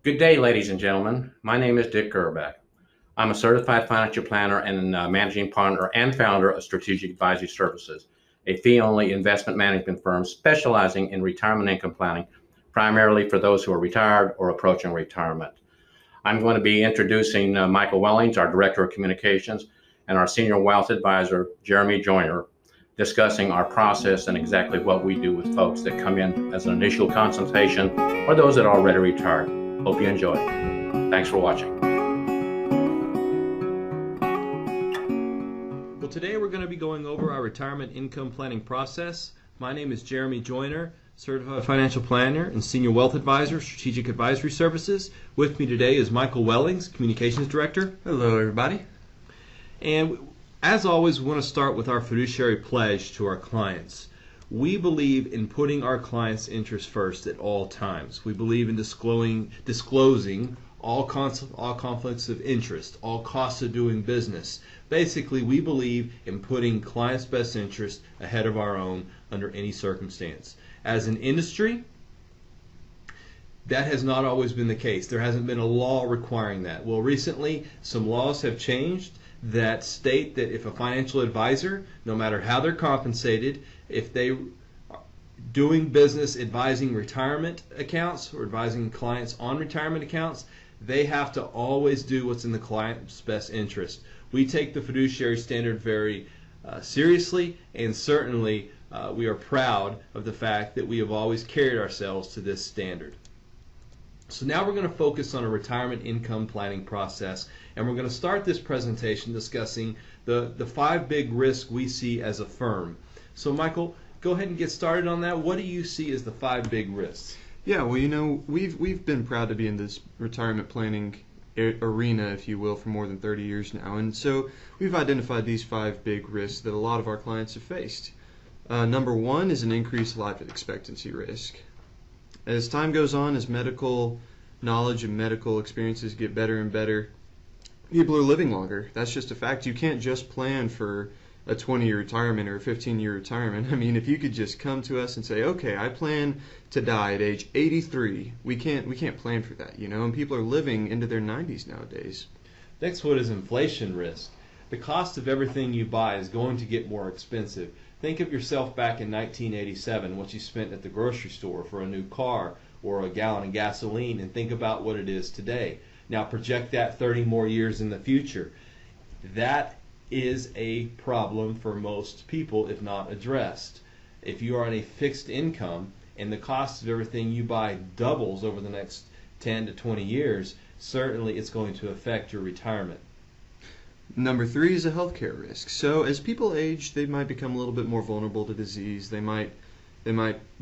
Good day, ladies and gentlemen. My name is Dick Grbac. I'm a certified financial planner and managing partner and founder of Strategic Advisory Services, a fee-only investment management firm specializing in retirement income planning, primarily for those who are retired or approaching retirement. I'm going to be introducing Michael Wellings, our Director of Communications, and our Senior Wealth Advisor, Jeremy Joyner, discussing our process and exactly what we do with folks that come in as an initial consultation or those that are already retired. Hope you enjoy. Thanks for watching. Well, today we're going to be going over our retirement income planning process. My name is Jeremy Joyner, Certified Financial Planner and Senior Wealth Advisor, Strategic Advisory Services. With me today is Michael Wellings, Communications Director. Hello, everybody. And as always, we want to start with our fiduciary pledge to our clients. We believe in putting our clients' interests first at all times. We believe in disclosing all conflicts of interest, all costs of doing business. Basically, we believe in putting clients' best interest ahead of our own under any circumstance. As an industry, that has not always been the case. There hasn't been a law requiring that. Well, recently, some laws have changed that state that if a financial advisor, no matter how they're compensated, if they are doing business advising retirement accounts or advising clients on retirement accounts, they have to always do what's in the client's best interest. We take the fiduciary standard very seriously, and certainly we are proud of the fact that we have always carried ourselves to this standard. So now we're going to focus on a retirement income planning process, and we're going to start this presentation discussing the 5 big risks we see as a firm. So Michael, go ahead and get started on that. What do you see as the 5 big risks? Yeah, well, we've been proud to be in this retirement planning arena, if you will, for more than 30 years now, and so we've identified these 5 big risks that a lot of our clients have faced. Number 1 is an increased life expectancy risk. As time goes on, as medical knowledge and medical experiences get better and better, people are living longer. That's just a fact. You can't just plan for a 20-year retirement or a 15-year retirement. I mean, if you could just come to us and say, okay, I plan to die at age 83, we can't plan for that, and people are living into their 90s nowadays. Next one is inflation risk. The cost of everything you buy is going to get more expensive. Think of yourself back in 1987, what you spent at the grocery store for a new car or a gallon of gasoline, and think about what it is today. Now project that 30 more years in the future. That is a problem for most people if not addressed. If you are on a fixed income and the cost of everything you buy doubles over the next 10 to 20 years, certainly it's going to affect your retirement. Number 3 is a healthcare risk. So as people age, they might become a little bit more vulnerable to disease. They might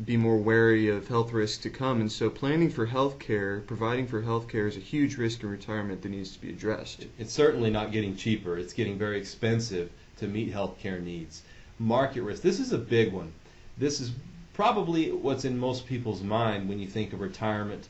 be more wary of health risks to come, and so planning for healthcare, providing for healthcare is a huge risk in retirement that needs to be addressed. It's certainly not getting cheaper. It's getting very expensive to meet healthcare needs. Market risk. This is a big one. This is probably what's in most people's mind when you think of retirement,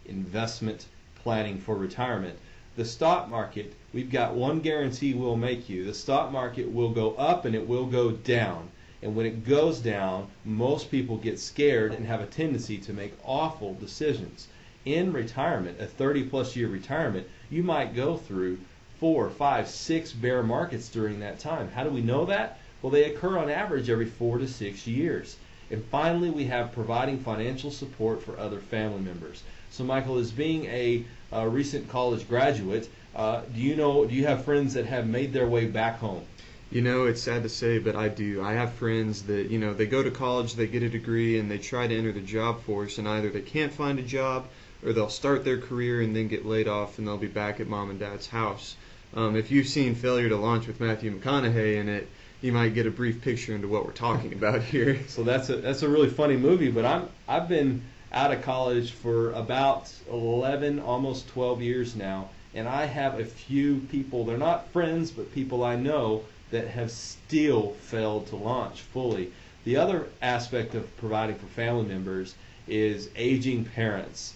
investment, planning for retirement. The stock market, we've got one guarantee we'll make you. The stock market will go up and it will go down. And when it goes down, most people get scared and have a tendency to make awful decisions. In retirement, a 30-plus year retirement, you might go through 4, 5, 6 bear markets during that time. How do we know that? Well, they occur on average every 4 to 6 years. And finally, we have providing financial support for other family members. So Michael, as being a recent college graduate, do you have friends that have made their way back home? It's sad to say, but I do. I have friends that, they go to college, they get a degree, and they try to enter the job force, and either they can't find a job, or they'll start their career and then get laid off, and they'll be back at mom and dad's house. If you've seen Failure to Launch with Matthew McConaughey in it, you might get a brief picture into what we're talking about here. So that's a really funny movie, but I've been out of college for about 11, almost 12 years now, and I have a few people, they're not friends, but people I know that have still failed to launch fully. The other aspect of providing for family members is aging parents.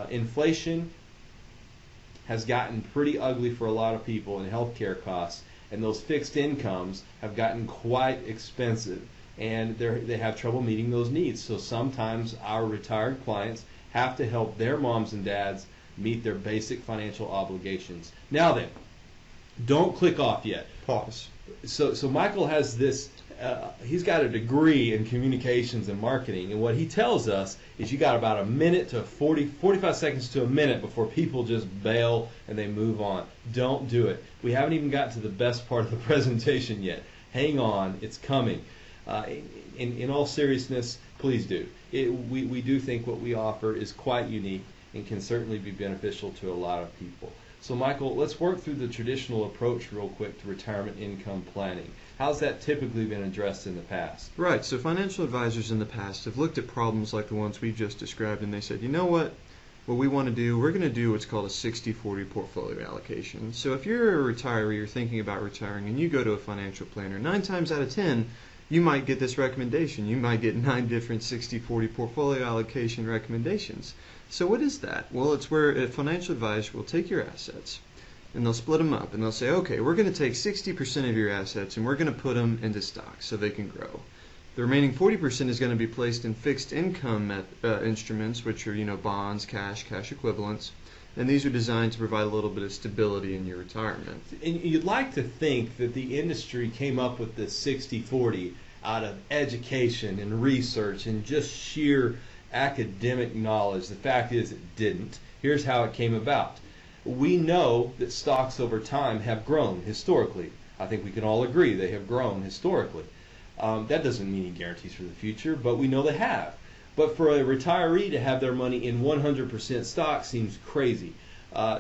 Inflation has gotten pretty ugly for a lot of people in healthcare costs, and those fixed incomes have gotten quite expensive, and they have trouble meeting those needs. So sometimes our retired clients have to help their moms and dads meet their basic financial obligations. Now then, don't click off yet. Pause. So Michael has this, he's got a degree in communications and marketing, and what he tells us is you got about a minute to 45 seconds to a minute before people just bail and they move on. Don't do it. We haven't even got to the best part of the presentation yet. Hang on, it's coming. In all seriousness, please do. We do think what we offer is quite unique and can certainly be beneficial to a lot of people. So Michael, let's work through the traditional approach real quick to retirement income planning. How's that typically been addressed in the past? Right, so financial advisors in the past have looked at problems like the ones we just described, and they said, you know what we want to do, we're going to do what's called a 60-40 portfolio allocation. So if you're a retiree, you're thinking about retiring, and you go to a financial planner, 9 times out of 10, you might get this recommendation. You might get 9 different 60-40 portfolio allocation recommendations. So what is that? Well, it's where a financial advisor will take your assets and they'll split them up and they'll say, okay, we're going to take 60% of your assets and we're going to put them into stocks so they can grow. The remaining 40% is going to be placed in fixed income instruments, which are, bonds, cash equivalents. And these are designed to provide a little bit of stability in your retirement. And you'd like to think that the industry came up with this 60-40 out of education and research and just sheer academic knowledge. The fact is it didn't. Here's how it came about. We know that stocks over time have grown historically. I think we can all agree they have grown historically. That doesn't mean any guarantees for the future, but we know they have. But for a retiree to have their money in 100% stock seems crazy.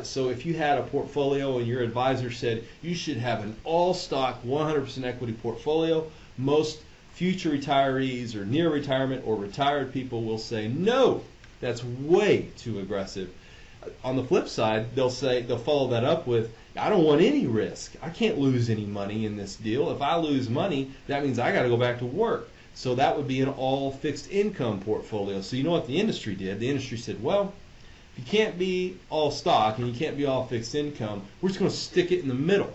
So if you had a portfolio and your advisor said you should have an all-stock 100% equity portfolio, most future retirees or near retirement or retired people will say, no, that's way too aggressive. On the flip side, they'll follow that up with, I don't want any risk. I can't lose any money in this deal. If I lose money, that means I got to go back to work. So that would be an all fixed income portfolio. So you know what the industry did? The industry said, well, if you can't be all stock and you can't be all fixed income, we're just going to stick it in the middle.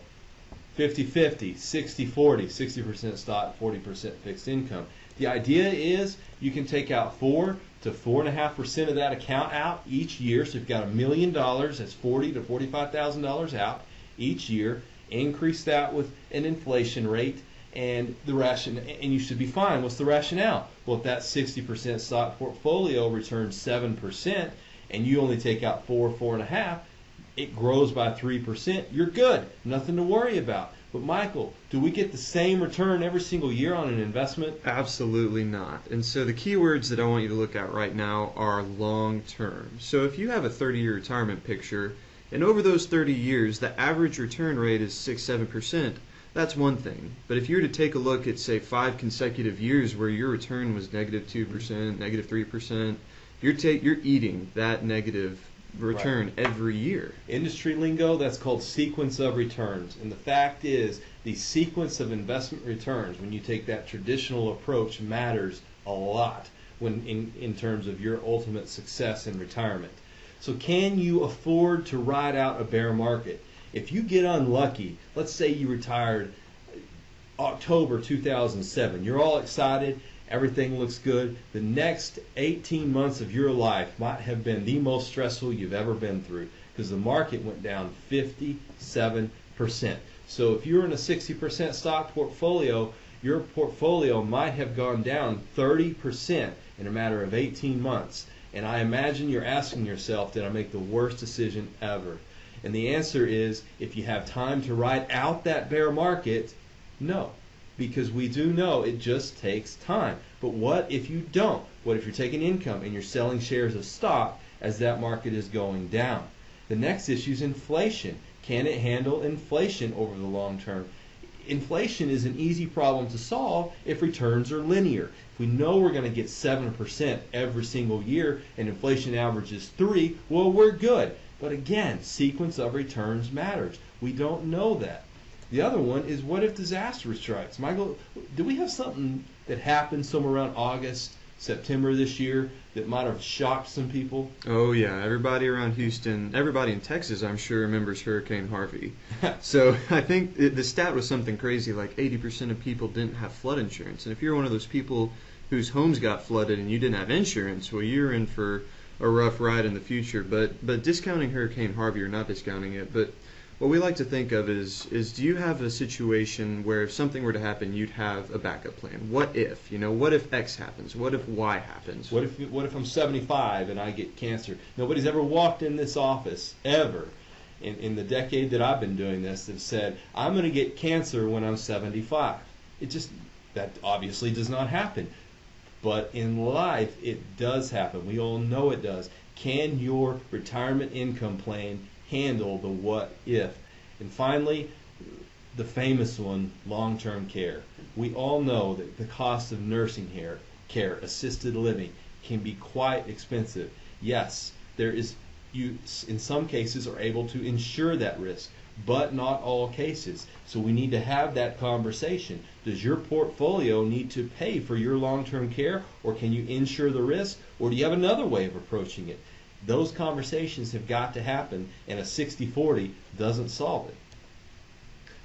50-50, 60-40, 60% stock, 40% fixed income. The idea is you can take out 4 to 4.5% of that account out each year. So if you've got $1 million, that's $40,000 to $45,000 out each year. Increase that with an inflation rate, and you should be fine. What's the rationale? Well, if that 60% stock portfolio returns 7%, and you only take out 4.5%, it grows by 3%. You're good. Nothing to worry about. But Michael, do we get the same return every single year on an investment? Absolutely not. And so the keywords that I want you to look at right now are long term. So if you have a 30-year retirement picture, and over those 30 years, the average return rate is 6-7%, that's one thing. But if you were to take a look at, say, 5 consecutive years where your return was -2%, -3%, you're eating that negative return every year. Industry lingo, that's called sequence of returns. And the fact is, the sequence of investment returns, when you take that traditional approach, matters a lot when in terms of your ultimate success in retirement. So can you afford to ride out a bear market? If you get unlucky, let's say you retired October 2007, you're all excited, everything looks good. The next 18 months of your life might have been the most stressful you've ever been through because the market went down 57%. So if you're in a 60% stock portfolio, your portfolio might have gone down 30% in a matter of 18 months. And I imagine you're asking yourself, did I make the worst decision ever? And the answer is, if you have time to ride out that bear market, no. Because we do know it just takes time. But what if you don't? What if you're taking income and you're selling shares of stock as that market is going down? The next issue is inflation. Can it handle inflation over the long term? Inflation is an easy problem to solve if returns are linear. If we know we're going to get 7% every single year and inflation averages 3%, well, we're good. But again, sequence of returns matters. We don't know that. The other one is, what if disaster strikes? Michael, do we have something that happened somewhere around August, September this year that might have shocked some people? Oh yeah, everybody around Houston, everybody in Texas, I'm sure, remembers Hurricane Harvey. So I think the stat was something crazy, like 80% of people didn't have flood insurance. And if you're one of those people whose homes got flooded and you didn't have insurance, well, you're in for a rough ride in the future. But discounting Hurricane Harvey, or not discounting it, but what we like to think of is do you have a situation where if something were to happen, you'd have a backup plan? What if? What if X happens? What if Y happens? What if I'm 75 and I get cancer? Nobody's ever walked in this office, ever, in the decade that I've been doing this, that said, I'm going to get cancer when I'm 75. That obviously does not happen. But in life, it does happen. We all know it does. Can your retirement income plan handle the what if? And finally, the famous one, long-term care. We all know that the cost of nursing care, assisted living, can be quite expensive. Yes, you in some cases are able to insure that risk, but not all cases. So we need to have that conversation. Does your portfolio need to pay for your long-term care, or can you insure the risk, or do you have another way of approaching it? Those conversations have got to happen, and a 60-40 doesn't solve it.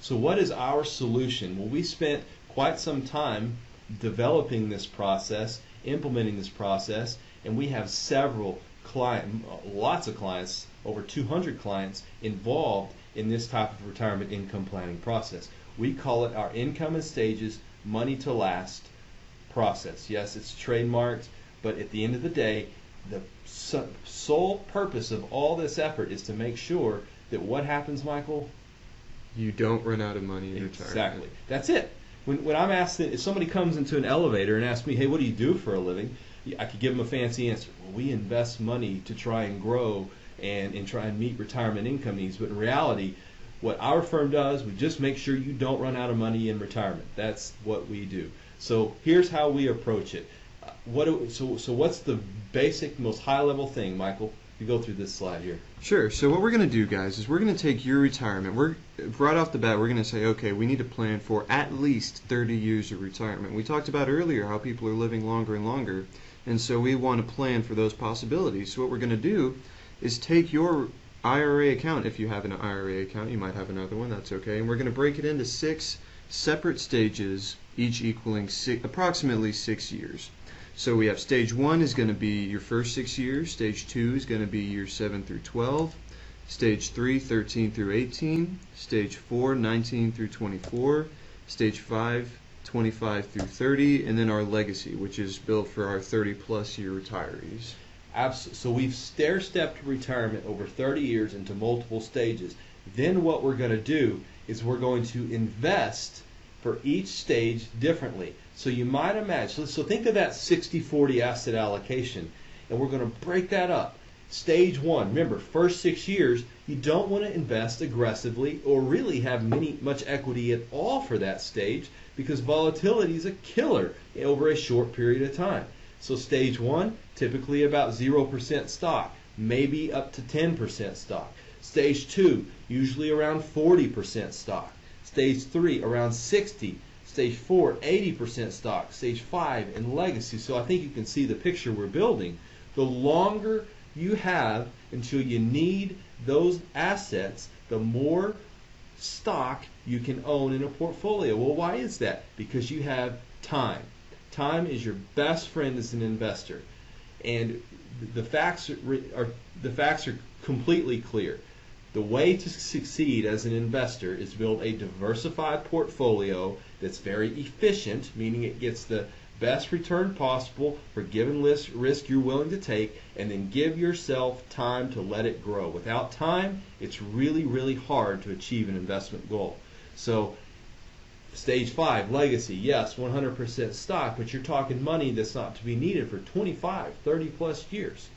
So what is our solution? Well, we spent quite some time developing this process, implementing this process, and we have lots of clients, over 200 clients involved in this type of retirement income planning process. We call it our Income in Stages Money to Last process. Yes, it's trademarked, but at the end of the day, the sole purpose of all this effort is to make sure that what happens, Michael? You don't run out of money in retirement. Exactly. That's it. When I'm asked, if somebody comes into an elevator and asks me, hey, what do you do for a living? I could give them a fancy answer. Well, we invest money to try and grow and try and meet retirement income needs. But in reality, what our firm does, we just make sure you don't run out of money in retirement. That's what we do. So here's how we approach it. So what's the basic, most high-level thing, Michael? You go through this slide here. Sure. So what we're going to do, guys, is we're going to take your retirement. Right off the bat, we're going to say, okay, we need to plan for at least 30 years of retirement. We talked about earlier how people are living longer and longer, and so we want to plan for those possibilities. So what we're going to do is take your IRA account. If you have an IRA account, you might have another one. That's okay. And we're going to break it into 6 separate stages, each equaling approximately 6 years. So we have stage 1 is going to be your first 6 years, stage 2 is going to be years 7 through 12, stage 3, 13 through 18, stage 4, 19 through 24, stage 5, 25 through 30, and then our legacy, which is built for our 30-plus year retirees. So we've stair-stepped retirement over 30 years into multiple stages. Then what we're going to do is we're going to invest for each stage differently. So you might imagine, so think of that 60-40 asset allocation, and we're going to break that up. Stage 1, remember, first 6 years, you don't want to invest aggressively or really have much equity at all for that stage, because volatility is a killer over a short period of time. So stage 1, typically about 0% stock, maybe up to 10% stock. Stage 2, usually around 40% stock. Stage 3, around 60. Stage 4, 80% stock. Stage 5, and legacy. So I think you can see the picture we're building. The longer you have until you need those assets, the more stock you can own in a portfolio. Well, why is that? Because you have time. Time is your best friend as an investor. And the facts are completely clear. The way to succeed as an investor is build a diversified portfolio that's very efficient, meaning it gets the best return possible for given risk you're willing to take, and then give yourself time to let it grow. Without time, it's really, really hard to achieve an investment goal. So stage 5, legacy, yes, 100% stock, but you're talking money that's not to be needed for 25, 30 plus years.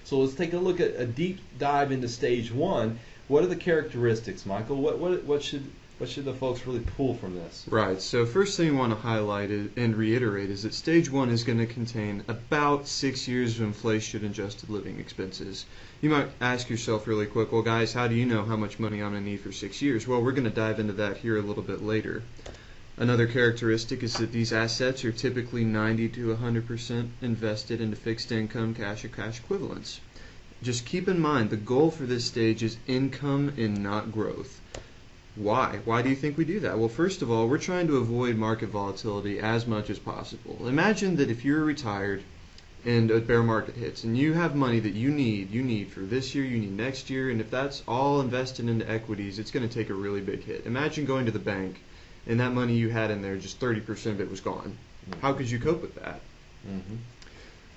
So let's take a look at a deep dive into stage 1. What are the characteristics, Michael? What should the folks really pull from this? Right. So first thing I want to highlight and reiterate is that stage 1 is going to contain about 6 years of inflation-adjusted living expenses. You might ask yourself really quick, well, guys, how do you know how much money I'm going to need for 6 years? Well, we're going to dive into that here a little bit later. Another characteristic is that these assets are typically 90 to 100% invested into fixed income, cash, or cash equivalents. Just keep in mind the goal for this stage is income and not growth. Why? Why do you think we do that? Well, first of all, we're trying to avoid market volatility as much as possible. Imagine that if you're retired and a bear market hits, and you have money that you need for this year, you need next year, and if that's all invested into equities, it's going to take a really big hit. Imagine going to the bank and that money you had in there, just 30% of it was gone. How could you cope with that?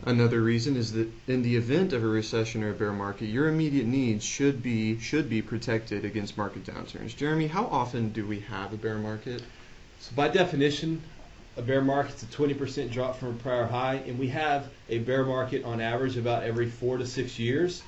Another reason is that in the event of a recession or a bear market, your immediate needs should be protected against market downturns. Jeremy, how often do we have a bear market? So by definition, a bear market's a 20% drop from a prior high, and we have a bear market on average about every 4 to 6 years.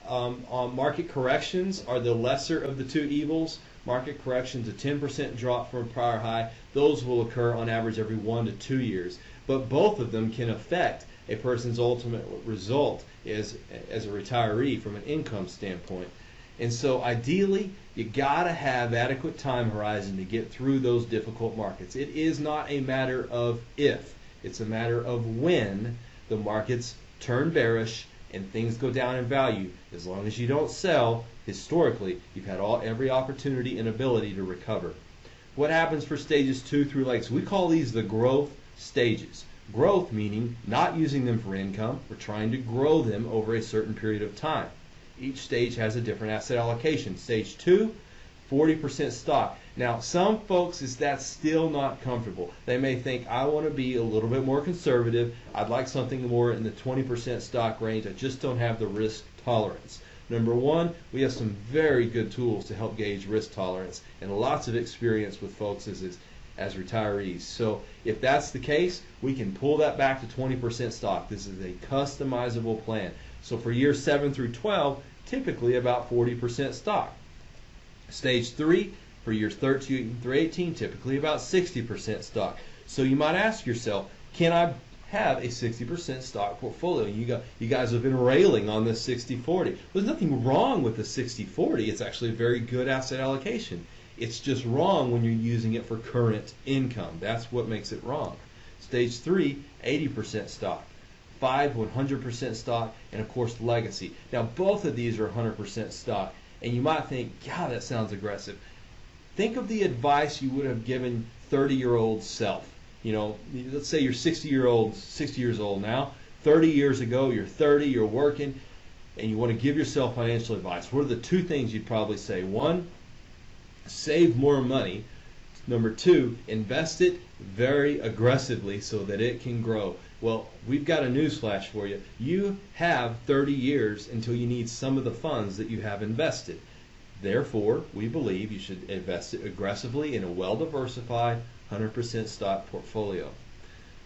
Market corrections are the lesser of the two evils. Market corrections, a 10% drop from a prior high, those will occur on average every 1 to 2 years. But both of them can affect a person's ultimate result as a retiree from an income standpoint. And so ideally, you gotta have adequate time horizon to get through those difficult markets. It is not a matter of if, it's a matter of when the markets turn bearish and things go down in value. As long as you don't sell, historically, you've had every opportunity and ability to recover. What happens for stages 2 through so we call these the growth stages. Growth meaning not using them for income, we're trying to grow them over a certain period of time. Each stage has a different asset allocation. Stage 2, 40% stock. Now, some folks, that's still not comfortable. They may think, I want to be a little bit more conservative. I'd like something more in the 20% stock range. I just don't have the risk tolerance. Number one, we have some very good tools to help gauge risk tolerance and lots of experience with folks as retirees. So if that's the case, we can pull that back to 20% stock. This is a customizable plan. So for years 7 through 12, typically about 40% stock. Stage 3, for years 13 through 18, typically about 60% stock. So you might ask yourself, can I have a 60% stock portfolio? You guys have been railing on this 60-40. There's nothing wrong with the 60-40. It's actually a very good asset allocation. It's just wrong when you're using it for current income. That's what makes it wrong. Stage 3, 80% stock. 5, 100% stock, and of course legacy. Now both of these are 100% stock, and you might think, God, that sounds aggressive. Think of the advice you would have given 30-year-old self. Let's say you're 60 years old now. 30 years ago, you're 30, you're working, and you want to give yourself financial advice. What are the two things you'd probably say? 1, save more money. Number 2, invest it very aggressively so that it can grow. Well, we've got a newsflash for you. You have 30 years until you need some of the funds that you have invested. Therefore, we believe you should invest it aggressively in a well-diversified 100% stock portfolio.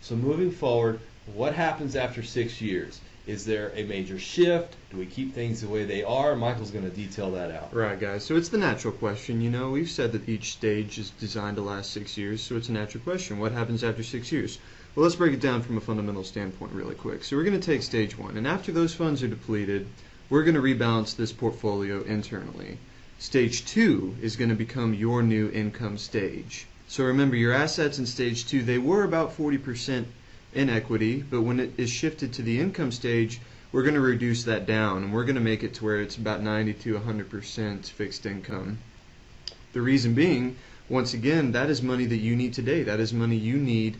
So moving forward, what happens after 6 years? Is there a major shift? Do we keep things the way they are? Michael's going to detail that out. Right, guys. So it's the natural question. We've said that each stage is designed to last 6 years, so it's a natural question. What happens after 6 years? Well, let's break it down from a fundamental standpoint really quick. So we're going to take stage 1, and after those funds are depleted, we're going to rebalance this portfolio internally. Stage 2 is going to become your new income stage. So remember, your assets in stage 2, they were about 40% in equity, but when it is shifted to the income stage, we're going to reduce that down, and we're going to make it to where it's about 90 to 100% fixed income. The reason being, once again, that is money that you need today. That is money you need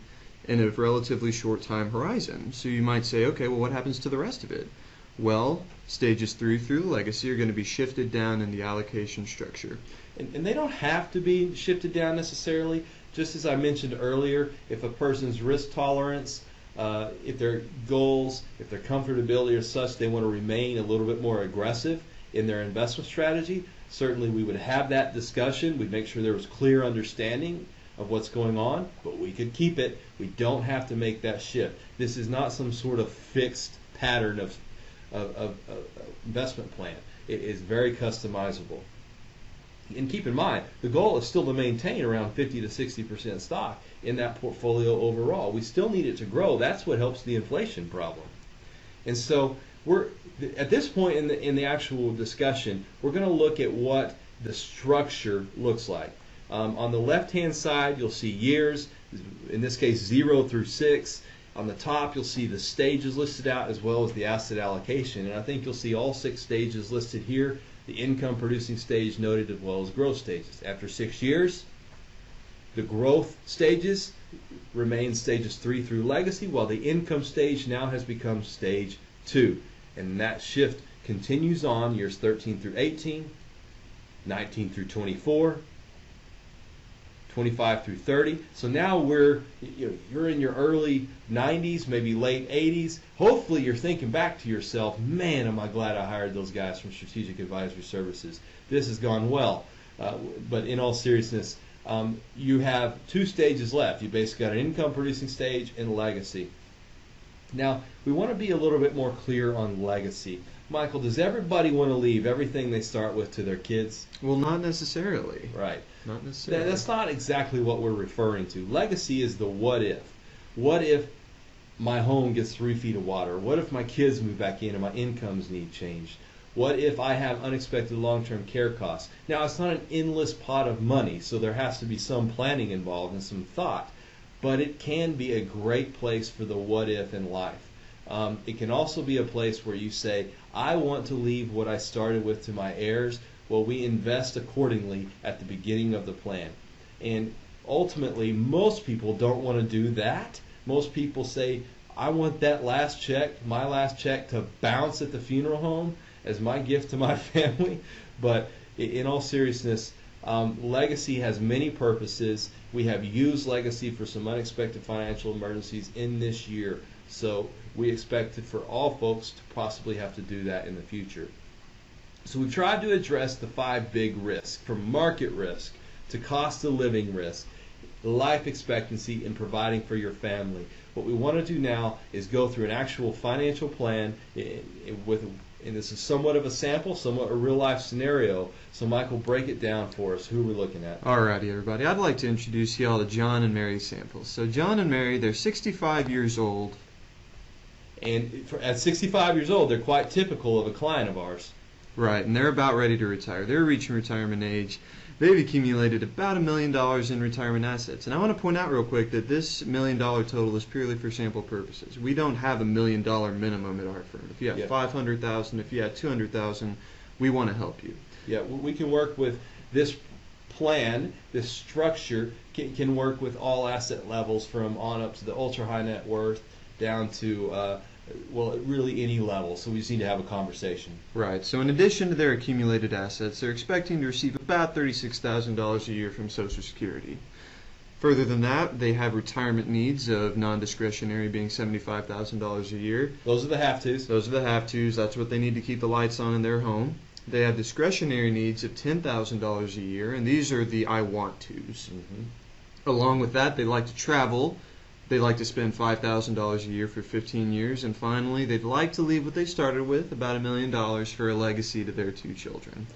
in a relatively short time horizon. So you might say, okay, well, what happens to the rest of it? Well, stages 3 through legacy are going to be shifted down in the allocation structure. And they don't have to be shifted down necessarily. Just as I mentioned earlier, if a person's risk tolerance, if their goals, if their comfortability are such they want to remain a little bit more aggressive in their investment strategy, certainly we would have that discussion. We'd make sure there was clear understanding of what's going on, but we could keep it. We don't have to make that shift. This is not some sort of fixed pattern of investment plan. It is very customizable. And keep in mind, the goal is still to maintain around 50 to 60% stock in that portfolio overall. We still need it to grow. That's what helps the inflation problem. And so we're at this point in the actual discussion, we're going to look at what the structure looks like. On the left-hand side, you'll see years, in this case 0 through 6. On the top, you'll see the stages listed out as well as the asset allocation. And I think you'll see all 6 stages listed here. The income producing stage noted as well as growth stages. After 6 years, the growth stages, remains stages 3 through legacy, while the income stage now has become stage 2. And that shift continues on years 13 through 18, 19 through 24, 25 through 30. So now you're in your early 90s, maybe late 80s. Hopefully you're thinking back to yourself, man, am I glad I hired those guys from Strategic Advisory Services. This has gone well. But in all seriousness, you have 2 stages left. You basically got an income producing stage and legacy. Now, we want to be a little bit more clear on legacy. Michael, does everybody want to leave everything they start with to their kids? Well, not necessarily. Right. Not necessarily. That's not exactly what we're referring to. Legacy is the what if. What if my home gets 3 feet of water? What if my kids move back in and my incomes need changed? What if I have unexpected long-term care costs? Now, it's not an endless pot of money, so there has to be some planning involved and some thought. But it can be a great place for the what if in life. It can also be a place where you say, I want to leave what I started with to my heirs. Well, we invest accordingly at the beginning of the plan. And ultimately, most people don't want to do that. Most people say, I want that last check, my last check, to bounce at the funeral home as my gift to my family. But in all seriousness, legacy has many purposes. We have used legacy for some unexpected financial emergencies in this year. So we expect for all folks to possibly have to do that in the future. So we've tried to address the 5 big risks, from market risk to cost of living risk, life expectancy, and providing for your family. What we want to do now is go through an actual financial plan and this is somewhat of a sample, somewhat a real-life scenario. So, Michael, break it down for us. Who we're looking at. Alrighty, everybody. I'd like to introduce y'all to John and Mary samples. So, John and Mary, they're 65 years old. And at 65 years old, they're quite typical of a client of ours. Right, and they're about ready to retire. They're reaching retirement age. They've accumulated about $1 million in retirement assets. And I want to point out real quick that this $1 million total is purely for sample purposes. We don't have $1 million minimum at our firm. If you have $500,000, if you have $200,000, we want to help you. Yeah, we can work with this plan, this structure can work with all asset levels from on up to the ultra high net worth down to really any level. So we just need to have a conversation. Right. So in addition to their accumulated assets, they're expecting to receive about $36,000 a year from Social Security. Further than that, they have retirement needs of non-discretionary being $75,000 a year. Those are the have-tos. Those are the have-tos. That's what they need to keep the lights on in their home. They have discretionary needs of $10,000 a year, and these are the I want tos. Mm-hmm. Along with that, they like to travel. They like to spend $5,000 a year for 15 years. And finally, they'd like to leave what they started with, about $1 million, for a legacy to their 2 children.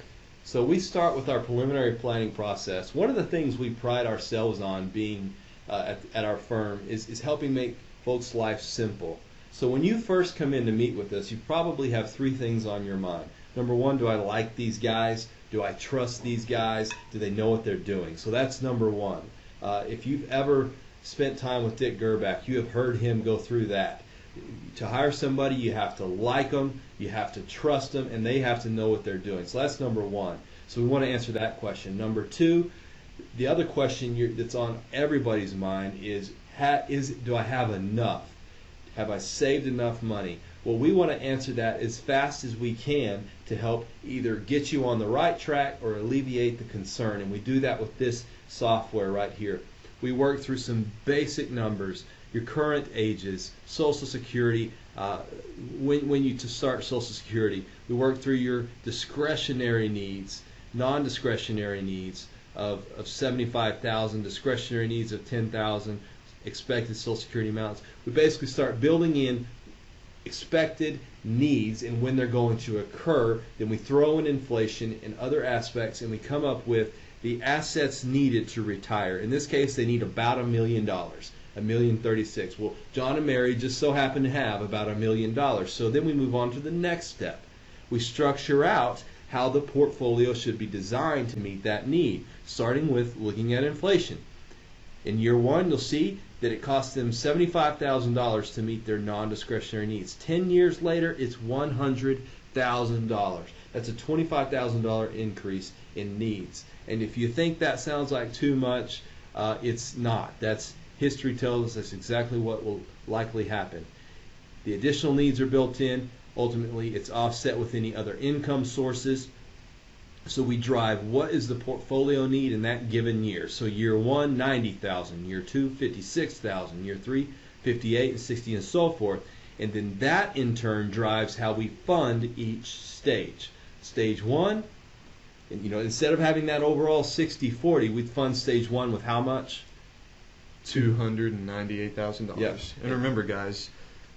So we start with our preliminary planning process. One of the things we pride ourselves on being at our firm is helping make folks' life simple. So when you first come in to meet with us, you probably have 3 things on your mind. Number 1, do I like these guys? Do I trust these guys? Do they know what they're doing? So that's number 1. If you've ever spent time with Dick Grbac, you have heard him go through that. To hire somebody, you have to like them, you have to trust them, and they have to know what they're doing. So that's number 1. So we want to answer that question. Number 2, the other question that's on everybody's mind is do I have enough? Have I saved enough money? Well, we want to answer that as fast as we can to help either get you on the right track or alleviate the concern. And we do that with this software right here. We work through some basic numbers, your current ages, Social Security, when you to start Social Security. We work through your discretionary needs, non-discretionary needs of $75,000, discretionary needs of $10,000, expected Social Security amounts. We basically start building in expected needs and when they're going to occur. Then we throw in inflation and other aspects, and we come up with the assets needed to retire. In this case, they need about $1 million, $1,036,000. Well, John and Mary just so happen to have about $1 million. So then we move on to the next step. We structure out how the portfolio should be designed to meet that need, starting with looking at inflation. In year 1, you'll see that it costs them $75,000 to meet their non-discretionary needs. 10 years later, it's $100,000. That's a $25,000 increase in needs. And if you think that sounds like too much, it's not. That's History tells us that's exactly what will likely happen. The additional needs are built in. Ultimately, it's offset with any other income sources. So we drive what is the portfolio need in that given year. So year 1, 90,000. Year 2, 56,000. Year 3, 58 and 60 and so forth. And then that in turn drives how we fund each stage. Stage 1, and, instead of having that overall 60-40, we'd fund stage 1 with how much? $298,000. Yep. And remember, guys,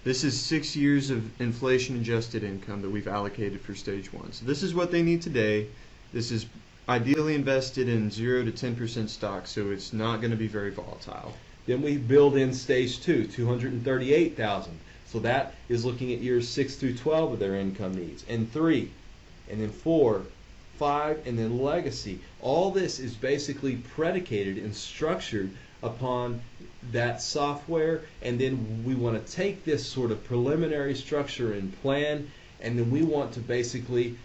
this is 6 years of inflation-adjusted income that we've allocated for stage 1. So this is what they need today. This is ideally invested in 0 to 10% stocks, so it's not going to be very volatile. Then we build in stage 2, $238,000. So that is looking at years 6 through 12 of their income needs, and 3, and then 4, 5, and then legacy. All this is basically predicated and structured upon that software, and then we want to take this sort of preliminary structure and plan, and then we want to basically,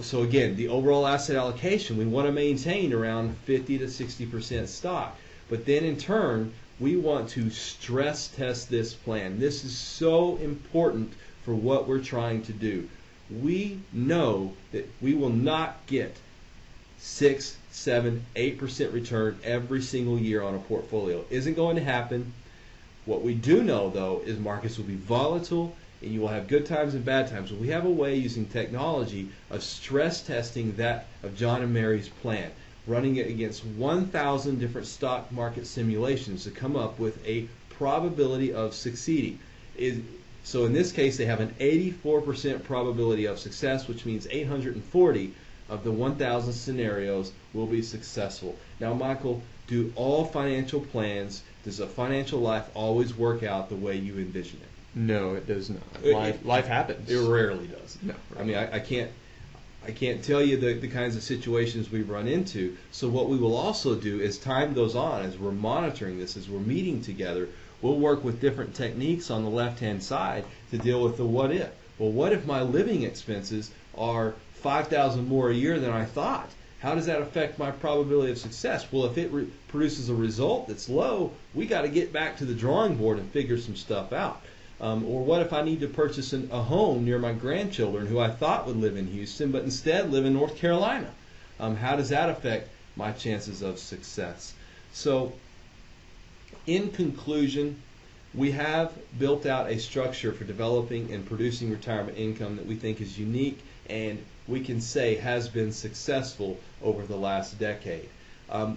so again, the overall asset allocation, we want to maintain around 50 to 60% stock. But then in turn, we want to stress test this plan. This is so important for what we're trying to do. We know that we will not get 6, 7, 8% return every single year on a portfolio. Isn't going to happen. What we do know, though, is markets will be volatile, and you will have good times and bad times. We have a way using technology of stress testing that of John and Mary's plan, running it against 1,000 different stock market simulations to come up with a probability of succeeding. So in this case, they have an 84% probability of success, which means 840 of the 1,000 scenarios will be successful. Now, Michael, do all financial plans, does a financial life always work out the way you envision it? No, it does not. Life happens. It rarely does. No. I mean, I can't tell you the kinds of situations we run into. So what we will also do as time goes on, as we're monitoring this, as we're meeting together, we'll work with different techniques on the left-hand side to deal with the what if. Well, what if my living expenses are $5,000 more a year than I thought? How does that affect my probability of success? Well, if it produces a result that's low, we got to get back to the drawing board and figure some stuff out. Or what if I need to purchase a home near my grandchildren who I thought would live in Houston but instead live in North Carolina? How does that affect my chances of success? So, in conclusion, we have built out a structure for developing and producing retirement income that we think is unique and we can say has been successful over the last decade.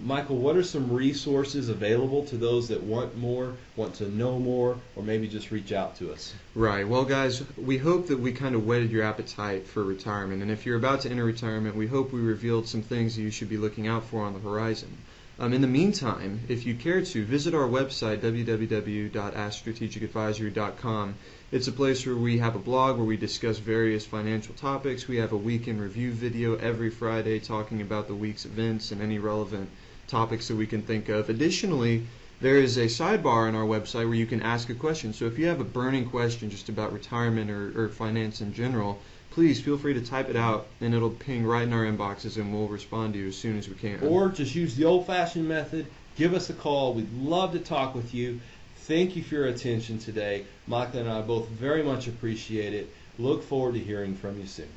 Michael, what are some resources available to those that want more, want to know more, or maybe just reach out to us? Right. Well, guys, we hope that we kind of whetted your appetite for retirement. And if you're about to enter retirement, we hope we revealed some things that you should be looking out for on the horizon. In the meantime, if you care to, visit our website, www.askstrategigadvisory.com. It's a place where we have a blog where we discuss various financial topics. We have a weekend review video every Friday talking about the week's events and any relevant topics that we can think of. Additionally, there is a sidebar on our website where you can ask a question. So if you have a burning question just about retirement or finance in general, please feel free to type it out and it'll ping right in our inboxes and we'll respond to you as soon as we can. Or just use the old-fashioned method. Give us a call. We'd love to talk with you. Thank you for your attention today. Michael and I both very much appreciate it. Look forward to hearing from you soon.